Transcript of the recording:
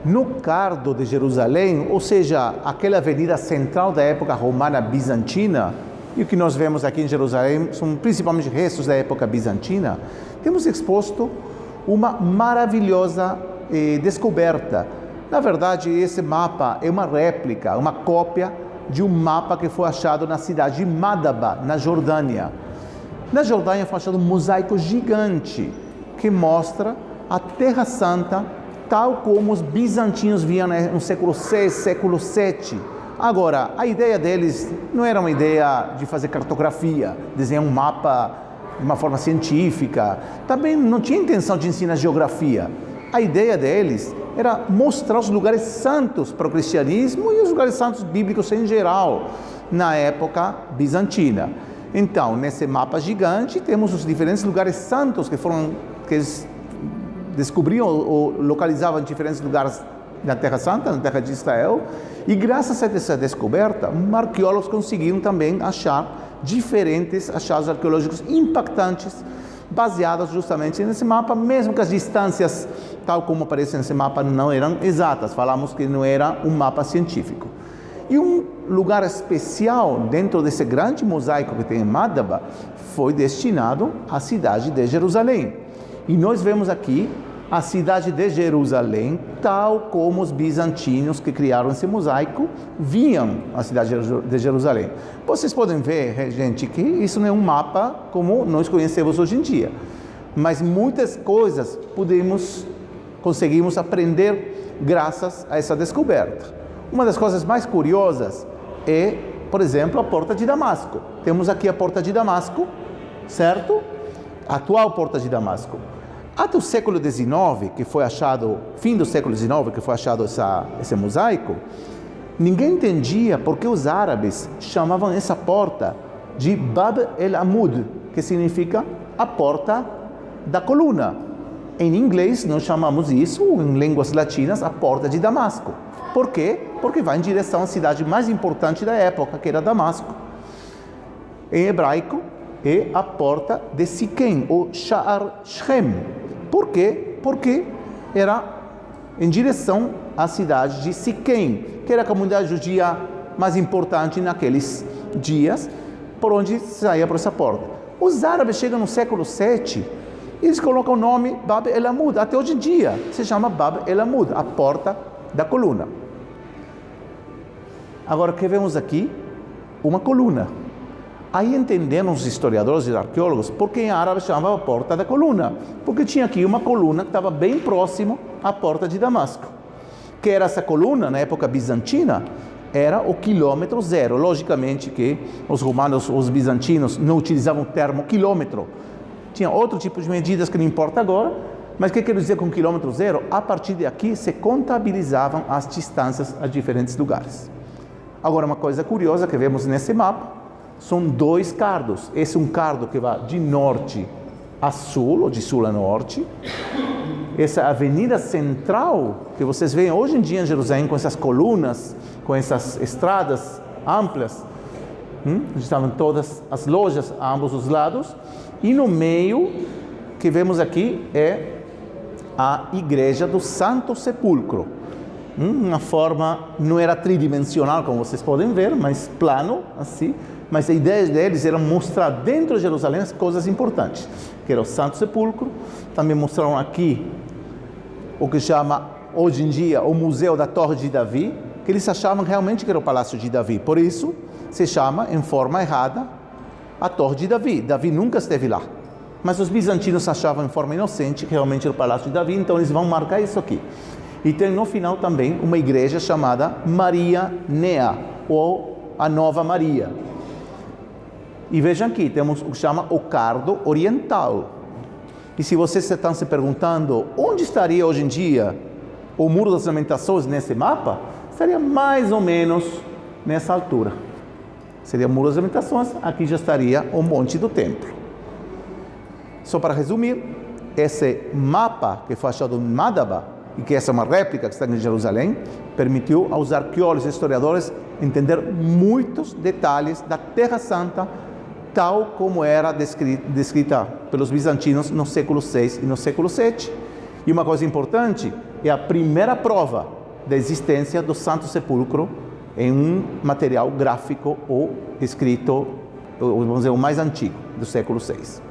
No cardo de Jerusalém, ou seja, aquela avenida central da época romana bizantina, e o que nós vemos aqui em Jerusalém são principalmente restos da época bizantina, temos exposto uma maravilhosa descoberta. Na verdade, esse mapa é uma réplica, uma cópia de um mapa que foi achado na cidade de Madaba, na Jordânia. Na Jordânia foi achado um mosaico gigante que mostra a Terra Santa tal como os bizantinos viam no século VI, século VII. Agora, a ideia deles não era uma ideia de fazer cartografia, desenhar um mapa de uma forma científica. Também não tinha intenção de ensinar geografia. A ideia deles era mostrar os lugares santos para o cristianismo e os lugares santos bíblicos em geral, na época bizantina. Então, nesse mapa gigante, temos os diferentes lugares santos que eles descobriam ou localizavam em diferentes lugares na Terra Santa, na Terra de Israel, e graças a essa descoberta, arqueólogos conseguiram também achar diferentes achados arqueológicos impactantes, baseados justamente nesse mapa, mesmo que as distâncias, tal como aparece nesse mapa, não eram exatas. Falamos que não era um mapa científico. E um lugar especial dentro desse grande mosaico que tem em Madaba foi destinado à cidade de Jerusalém. E nós vemos aqui a cidade de Jerusalém, tal como os bizantinos que criaram esse mosaico viam a cidade de Jerusalém. Vocês podem ver, gente, que isso não é um mapa como nós conhecemos hoje em dia, mas muitas coisas conseguimos aprender graças a essa descoberta. Uma das coisas mais curiosas é, por exemplo, a porta de Damasco. Temos aqui a porta de Damasco, certo? A atual porta de Damasco. Até o século XIX, que foi achado, fim do século XIX, que foi achado esse mosaico, ninguém entendia por que os árabes chamavam essa porta de Bab el-Amud, que significa a porta da coluna. Em inglês, nós chamamos isso, em línguas latinas, a porta de Damasco. Por quê? Porque vai em direção à cidade mais importante da época, que era Damasco. Em hebraico, é a porta de Siquém, ou Sha'ar Shem. Por quê? Porque era em direção à cidade de Siquém, que era a comunidade judia mais importante naqueles dias, por onde saía por essa porta. Os árabes chegam no século VII e eles colocam o nome Bab el-Amud. Até hoje em dia se chama Bab el-Amud, a porta da coluna. Agora, o que vemos aqui? Uma coluna. Aí entenderam os historiadores e arqueólogos por que em árabe chamava a porta da coluna. Porque tinha aqui uma coluna que estava bem próximo à porta de Damasco. Que era essa coluna, na época bizantina, era o quilômetro zero. Logicamente que os romanos, os bizantinos, não utilizavam o termo quilômetro. Tinha outro tipo de medidas que não importa agora. Mas o que quer dizer com quilômetro zero? A partir de aqui se contabilizavam as distâncias a diferentes lugares. Agora, uma coisa curiosa que vemos nesse mapa, são dois cardos. Esse é um cardo que vai de norte a sul, ou de sul a norte. Essa avenida central, que vocês veem hoje em dia em Jerusalém, com essas colunas, com essas estradas amplas, estavam todas as lojas a ambos os lados. E no meio, que vemos aqui, é a igreja do Santo Sepulcro. Uma forma, não era tridimensional, como vocês podem ver, mas plano, assim. Mas a ideia deles era mostrar dentro de Jerusalém as coisas importantes, que era o Santo Sepulcro. Também mostraram aqui o que chama, hoje em dia, o Museu da Torre de Davi, que eles achavam realmente que era o Palácio de Davi. Por isso, se chama, em forma errada, a Torre de Davi. Davi nunca esteve lá. Mas os bizantinos achavam em forma inocente que realmente era o Palácio de Davi, então eles vão marcar isso aqui. E tem no final também uma igreja chamada Maria Nea, ou a Nova Maria. E vejam aqui, temos o que chama o cardo oriental. E se vocês estão se perguntando onde estaria hoje em dia o Muro das Lamentações nesse mapa, estaria mais ou menos nessa altura. Seria o Muro das Lamentações, aqui já estaria o Monte do Templo. Só para resumir, esse mapa que foi achado em Madaba, e que essa é uma réplica que está em Jerusalém, permitiu aos arqueólogos e historiadores entender muitos detalhes da Terra Santa, tal como era descrita pelos bizantinos no século VI e no século VII. E uma coisa importante, é a primeira prova da existência do Santo Sepulcro em um material gráfico ou escrito, vamos dizer, o mais antigo, do século VI.